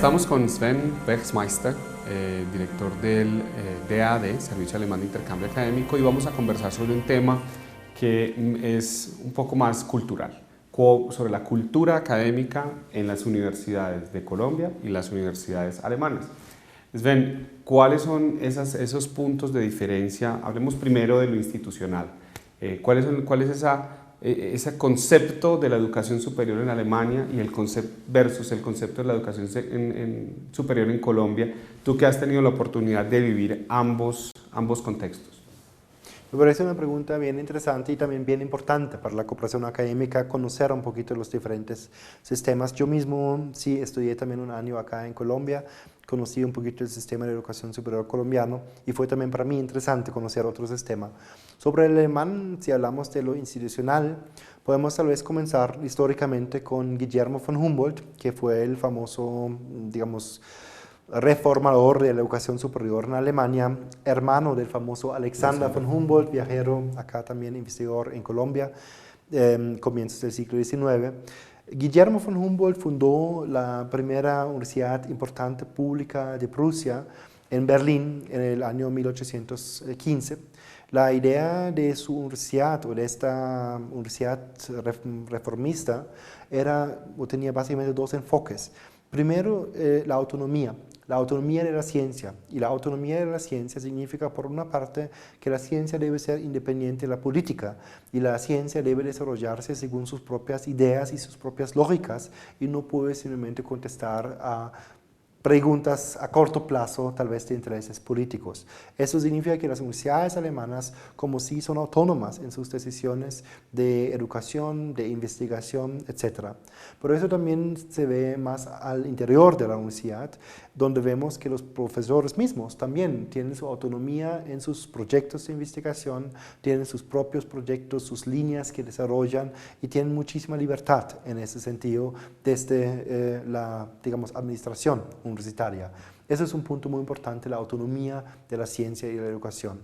Estamos con Sven Bergsmeister, director del DAAD, Servicio Alemán de Intercambio Académico, y vamos a conversar sobre un tema que es un poco más cultural, sobre la cultura académica en las universidades de Colombia y las universidades alemanas. Sven, ¿cuáles son esos puntos de diferencia? Hablemos primero de lo institucional. ¿Cuál es ese concepto de la educación superior en Alemania y versus el concepto de la educación superior en Colombia? Tú que has tenido la oportunidad de vivir ambos contextos. Me parece una pregunta bien interesante y también bien importante para la cooperación académica, conocer un poquito los diferentes sistemas. Yo mismo sí estudié también un año acá en Colombia, conocí un poquito el sistema de educación superior colombiano y fue también para mí interesante conocer otro sistema. Sobre el alemán, si hablamos de lo institucional, podemos tal vez comenzar históricamente con Guillermo von Humboldt, que fue el famoso, digamos, reformador de la educación superior en Alemania, hermano del famoso Alexander von Humboldt, viajero, acá también investigador en Colombia, comienzos del siglo XIX. Guillermo von Humboldt fundó la primera universidad importante pública de Prusia en Berlín en el año 1815. La idea de su universidad o de esta universidad reformista tenía básicamente dos enfoques. Primero, la autonomía de la ciencia. Y la autonomía de la ciencia significa, por una parte, que la ciencia debe ser independiente de la política y la ciencia debe desarrollarse según sus propias ideas y sus propias lógicas y no puede simplemente contestar a preguntas a corto plazo, tal vez de intereses políticos. Eso significa que las universidades alemanas, como sí, son autónomas en sus decisiones de educación, de investigación, etc. Pero eso también se ve más al interior de la universidad, donde vemos que los profesores mismos también tienen su autonomía en sus proyectos de investigación, tienen sus propios proyectos, sus líneas que desarrollan y tienen muchísima libertad en ese sentido desde la, digamos, administración universitaria. Ese es un punto muy importante, la autonomía de la ciencia y la educación.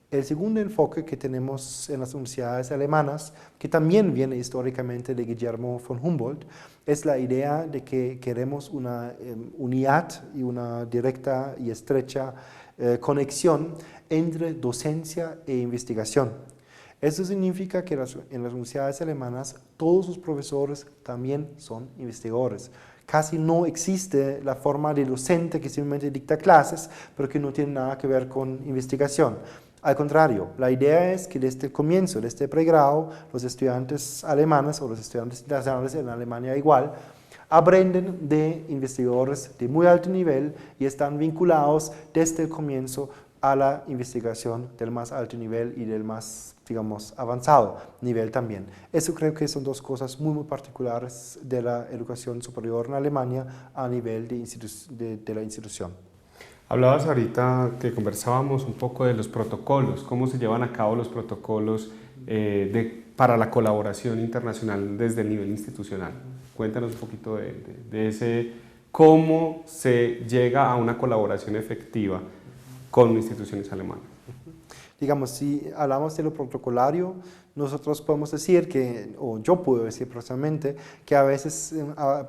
El segundo enfoque que tenemos en las universidades alemanas, que también viene históricamente de Guillermo von Humboldt, es la idea de que queremos una unidad y una directa y estrecha conexión entre docencia e investigación. Eso significa que en las universidades alemanas todos sus profesores también son investigadores. Casi no existe la forma de docente que simplemente dicta clases, pero que no tiene nada que ver con investigación. Al contrario, la idea es que desde el comienzo, desde el pregrado, los estudiantes alemanes o los estudiantes internacionales en Alemania igual, aprenden de investigadores de muy alto nivel y están vinculados desde el comienzo a la investigación del más alto nivel y del más, digamos, avanzado nivel también. Eso creo que son dos cosas muy, muy particulares de la educación superior en Alemania a nivel de la institución. Hablabas ahorita que conversábamos un poco de los protocolos, cómo se llevan a cabo los protocolos para la colaboración internacional desde el nivel institucional. Cuéntanos un poquito de ese, cómo se llega a una colaboración efectiva con instituciones alemanas. Digamos, si hablamos de lo protocolario, nosotros podemos decir que, o yo puedo decir personalmente, que a veces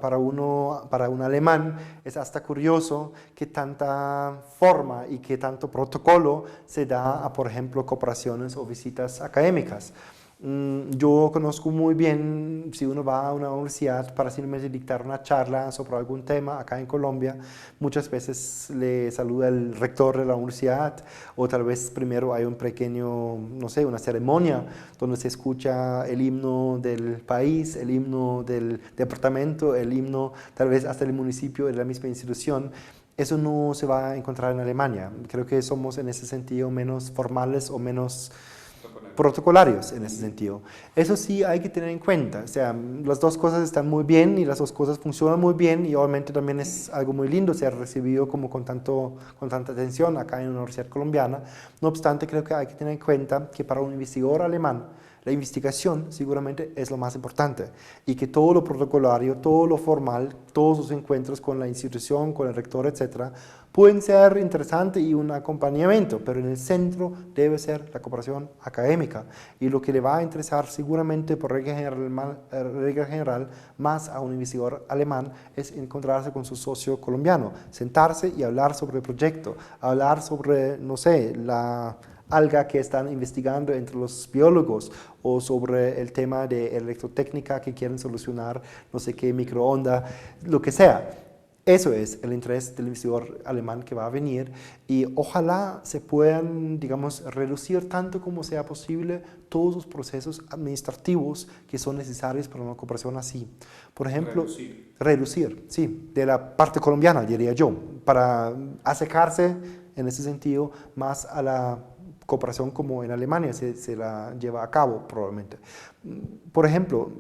para un alemán es hasta curioso que tanta forma y que tanto protocolo se da a, por ejemplo, cooperaciones o visitas académicas. Yo conozco muy bien, si uno va a una universidad para simplemente dictar una charla sobre algún tema acá en Colombia, muchas veces le saluda el rector de la universidad o tal vez primero hay un pequeño, no sé, una ceremonia donde se escucha el himno del país, el himno del departamento, el himno tal vez hasta el municipio de la misma institución. Eso no se va a encontrar en Alemania. Creo que somos en ese sentido menos formales o menos protocolarios en ese sentido. Eso sí hay que tener en cuenta, o sea, las dos cosas están muy bien y las dos cosas funcionan muy bien y obviamente también es algo muy lindo ser recibido como con tanta atención acá en una universidad colombiana. No obstante, creo que hay que tener en cuenta que para un investigador alemán la investigación seguramente es lo más importante y que todo lo protocolario, todo lo formal, todos los encuentros con la institución, con el rector, etcétera, pueden ser interesantes y un acompañamiento, pero en el centro debe ser la cooperación académica. Y lo que le va a interesar seguramente por regla general más a un investigador alemán es encontrarse con su socio colombiano, sentarse y hablar sobre el proyecto, hablar sobre, no sé, la alga que están investigando entre los biólogos o sobre el tema de electrotécnica que quieren solucionar, no sé qué, microonda, lo que sea. Eso es el interés del investigador alemán que va a venir y ojalá se puedan, digamos, reducir tanto como sea posible todos los procesos administrativos que son necesarios para una cooperación así. Por ejemplo, reducir, sí, de la parte colombiana, diría yo, para acercarse en ese sentido más a la cooperación como en Alemania se la lleva a cabo probablemente. Por ejemplo,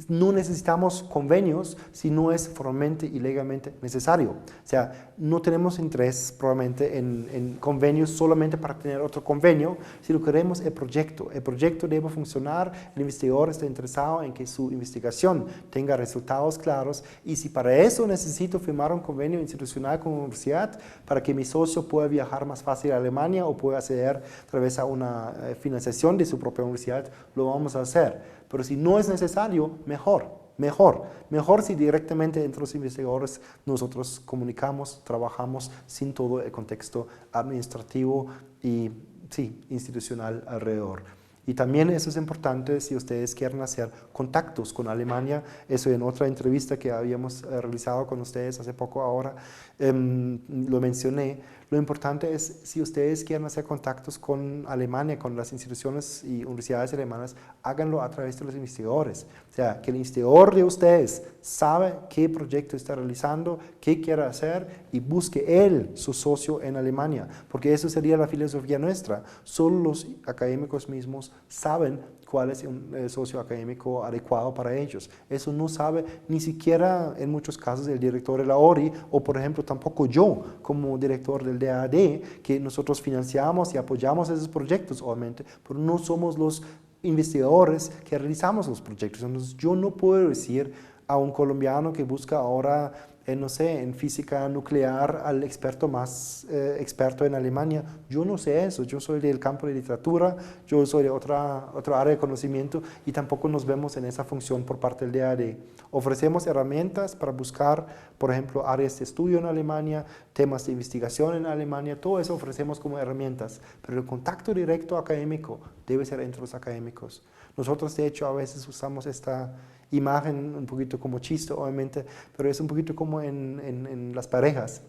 no necesitamos convenios si no es formalmente y legalmente necesario. O sea, no tenemos interés probablemente en convenios solamente para tener otro convenio, si lo queremos el proyecto. El proyecto debe funcionar, el investigador está interesado en que su investigación tenga resultados claros y si para eso necesito firmar un convenio institucional con una universidad para que mi socio pueda viajar más fácil a Alemania o pueda acceder a través de una financiación de su propia universidad, lo vamos a hacer. Pero si no es necesario, mejor si directamente entre los investigadores nosotros comunicamos, trabajamos sin todo el contexto administrativo y sí, institucional alrededor. Y también eso es importante si ustedes quieren hacer contactos con Alemania, eso en otra entrevista que habíamos realizado con ustedes hace poco ahora, lo mencioné. Lo importante es si ustedes quieren hacer contactos con Alemania, con las instituciones y universidades alemanas, háganlo a través de los investigadores. O sea, que el investigador de ustedes sabe qué proyecto está realizando, qué quiere hacer y busque él su socio en Alemania, porque eso sería la filosofía nuestra. Solo los académicos mismos saben cuál es un socio académico adecuado para ellos. Eso no sabe ni siquiera en muchos casos el director de la ORI o por ejemplo tampoco yo como director del DAAD, que nosotros financiamos y apoyamos esos proyectos obviamente, pero no somos los investigadores que realizamos los proyectos. Entonces yo no puedo decir a un colombiano que busca ahora no sé, en física nuclear al experto más experto en Alemania. Yo no sé eso, yo soy del campo de literatura, yo soy de otra área de conocimiento y tampoco nos vemos en esa función por parte del DAAD. Ofrecemos herramientas para buscar, por ejemplo, áreas de estudio en Alemania, temas de investigación en Alemania, todo eso ofrecemos como herramientas, pero el contacto directo académico debe ser entre los académicos. Nosotros, de hecho, a veces usamos esta imagen un poquito como chiste, obviamente, pero es un poquito como en las parejas.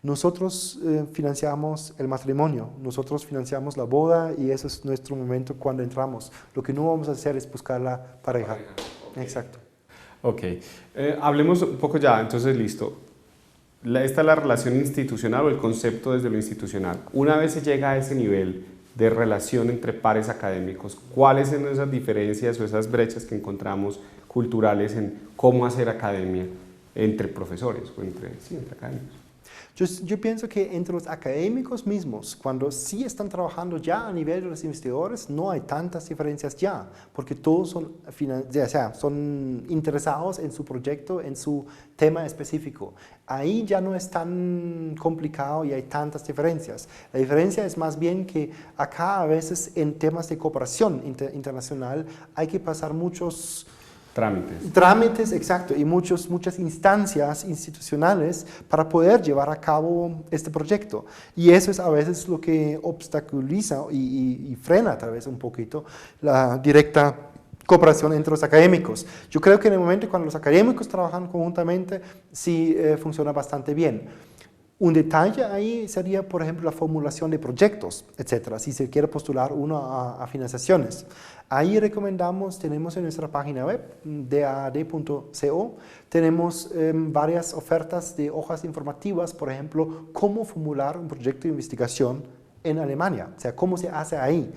Nosotros financiamos el matrimonio, nosotros financiamos la boda y ese es nuestro momento cuando entramos. Lo que no vamos a hacer es buscar la pareja. Okay. Exacto. Ok, hablemos un poco ya, entonces listo. Esta es la relación institucional o el concepto desde lo institucional. Una vez se llega a ese nivel de relación entre pares académicos, ¿cuáles son esas diferencias o esas brechas que encontramos culturales en cómo hacer academia entre profesores o entre académicos? Yo pienso que entre los académicos mismos, cuando sí están trabajando ya a nivel de los investigadores, no hay tantas diferencias ya, porque todos son interesados en su proyecto, en su tema específico. Ahí ya no es tan complicado y hay tantas diferencias. La diferencia es más bien que acá a veces en temas de cooperación internacional hay que pasar muchos trámites, exacto, y muchas instancias institucionales para poder llevar a cabo este proyecto. Y eso es a veces lo que obstaculiza y frena tal vez un poquito la directa cooperación entre los académicos. Yo creo que en el momento cuando los académicos trabajan conjuntamente, sí funciona bastante bien. Un detalle ahí sería, por ejemplo, la formulación de proyectos, etcétera, si se quiere postular uno a financiaciones. Ahí recomendamos, tenemos en nuestra página web, daad.co, tenemos varias ofertas de hojas informativas, por ejemplo, cómo formular un proyecto de investigación en Alemania, o sea, cómo se hace ahí.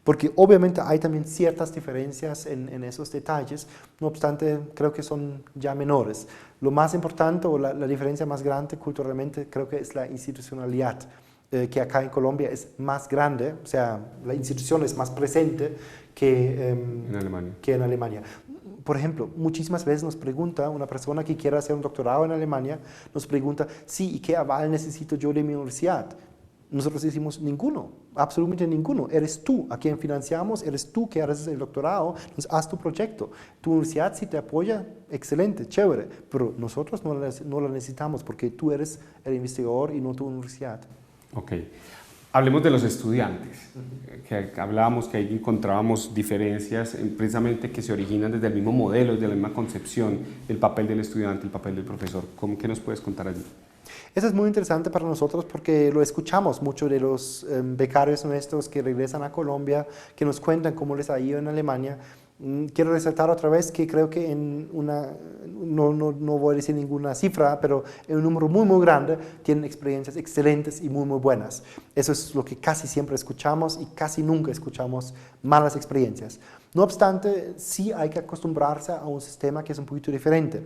Porque obviamente hay también ciertas diferencias en esos detalles, no obstante creo que son ya menores. Lo más importante o la diferencia más grande culturalmente creo que es la institucionalidad, que acá en Colombia es más grande, o sea, la institución es más presente En Alemania. que en Alemania. Por ejemplo, muchísimas veces nos pregunta una persona que quiera hacer un doctorado en Alemania, nos pregunta, sí, ¿y qué aval necesito yo de mi universidad? Nosotros decimos ninguno, absolutamente ninguno. Eres tú a quien financiamos, eres tú que haces el doctorado, entonces haz tu proyecto. Tu universidad si te apoya, excelente, chévere, pero nosotros no la necesitamos porque tú eres el investigador y no tu universidad. Ok. Hablemos de los estudiantes, que hablábamos que ahí encontrábamos diferencias precisamente que se originan desde el mismo modelo, desde la misma concepción, el papel del estudiante, el papel del profesor. ¿Qué nos puedes contar allí? Eso es muy interesante para nosotros porque lo escuchamos mucho de los becarios nuestros que regresan a Colombia, que nos cuentan cómo les ha ido en Alemania. Quiero resaltar otra vez que creo que no voy a decir ninguna cifra, pero en un número muy grande tienen experiencias excelentes y muy buenas. Eso es lo que casi siempre escuchamos y casi nunca escuchamos malas experiencias. No obstante, sí hay que acostumbrarse a un sistema que es un poquito diferente.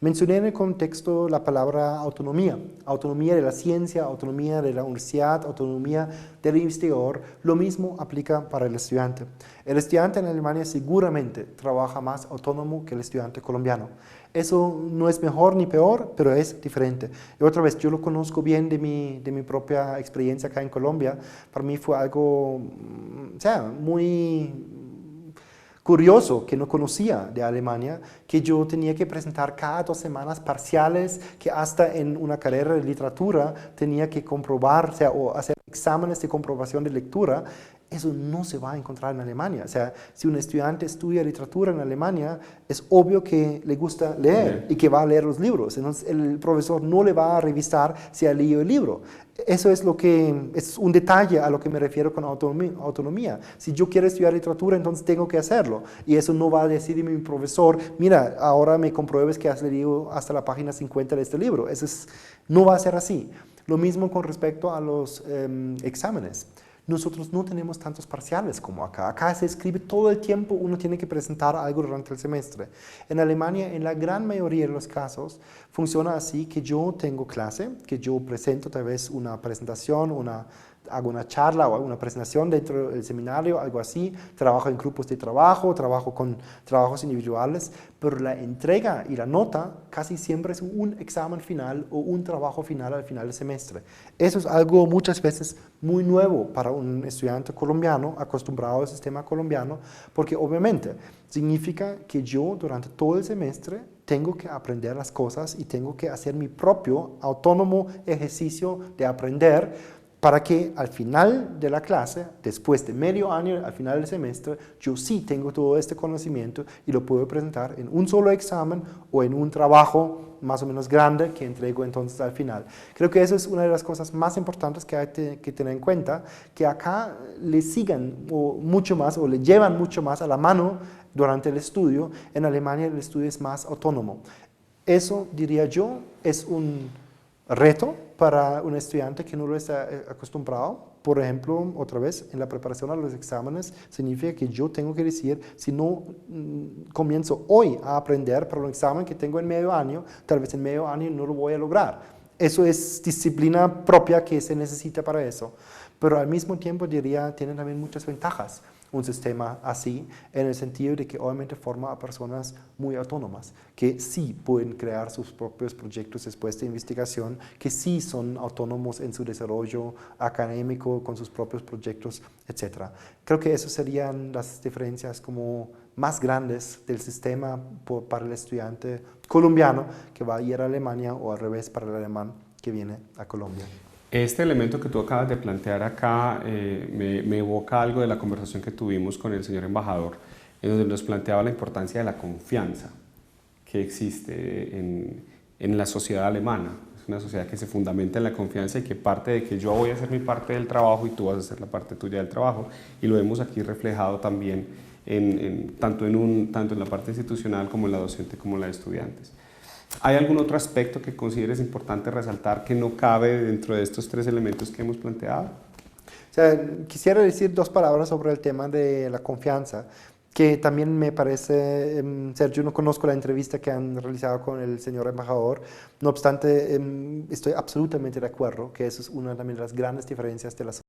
Mencioné en el contexto la palabra autonomía. Autonomía de la ciencia, autonomía de la universidad, autonomía del investigador. Lo mismo aplica para el estudiante. El estudiante en Alemania seguramente trabaja más autónomo que el estudiante colombiano. Eso no es mejor ni peor, pero es diferente. Y otra vez, yo lo conozco bien de mi propia experiencia acá en Colombia. Para mí fue algo, muy curioso, que no conocía de Alemania, que yo tenía que presentar cada 2 semanas parciales, que hasta en una carrera de literatura tenía que comprobar, o hacer exámenes de comprobación de lectura. Eso no se va a encontrar en Alemania. O sea, si un estudiante estudia literatura en Alemania, es obvio que le gusta leer y que va a leer los libros. Entonces, el profesor no le va a revisar si ha leído el libro. Eso es es un detalle a lo que me refiero con autonomía. Si yo quiero estudiar literatura, entonces tengo que hacerlo. Y eso no va a decir mi profesor, mira, ahora me compruebes que has leído hasta la página 50 de este libro. No va a ser así. Lo mismo con respecto a los exámenes. Nosotros no tenemos tantos parciales como acá. Acá se escribe todo el tiempo, uno tiene que presentar algo durante el semestre. En Alemania, en la gran mayoría de los casos, funciona así que yo tengo clase, que yo presento tal vez una presentación, hago una charla o una presentación dentro del seminario, algo así, trabajo en grupos de trabajo, trabajo con trabajos individuales, pero la entrega y la nota casi siempre es un examen final o un trabajo final al final del semestre. Eso es algo muchas veces muy nuevo para un estudiante colombiano, acostumbrado al sistema colombiano, porque obviamente significa que yo durante todo el semestre tengo que aprender las cosas y tengo que hacer mi propio autónomo ejercicio de aprender, para que al final de la clase, después de medio año, al final del semestre, yo sí tengo todo este conocimiento y lo puedo presentar en un solo examen o en un trabajo más o menos grande que entrego entonces al final. Creo que eso es una de las cosas más importantes que hay que tener en cuenta, que acá le sigan mucho más o le llevan mucho más a la mano durante el estudio. En Alemania el estudio es más autónomo. Eso, diría yo, es un reto para un estudiante que no lo está acostumbrado. Por ejemplo, otra vez, en la preparación a los exámenes, significa que yo tengo que decir, si no comienzo hoy a aprender para un examen que tengo en medio año, tal vez en medio año no lo voy a lograr. Eso es disciplina propia que se necesita para eso. Pero al mismo tiempo, diría, tiene también muchas ventajas un sistema así, en el sentido de que obviamente forma a personas muy autónomas, que sí pueden crear sus propios proyectos después de investigación, que sí son autónomos en su desarrollo académico, con sus propios proyectos, etc. Creo que esas serían las diferencias como más grandes del sistema para el estudiante colombiano que va a ir a Alemania, o al revés para el alemán que viene a Colombia. Este elemento que tú acabas de plantear acá me evoca algo de la conversación que tuvimos con el señor embajador, en donde nos planteaba la importancia de la confianza que existe en la sociedad alemana. Es una sociedad que se fundamenta en la confianza y que parte de que yo voy a hacer mi parte del trabajo y tú vas a hacer la parte tuya del trabajo. Y lo vemos aquí reflejado también tanto en la parte institucional como en la docente como en la de estudiantes. ¿Hay algún otro aspecto que consideres importante resaltar que no cabe dentro de estos 3 elementos que hemos planteado? O sea, quisiera decir 2 palabras sobre el tema de la confianza, que también me parece, yo no conozco la entrevista que han realizado con el señor embajador, no obstante, estoy absolutamente de acuerdo que eso es una también de las grandes diferencias de la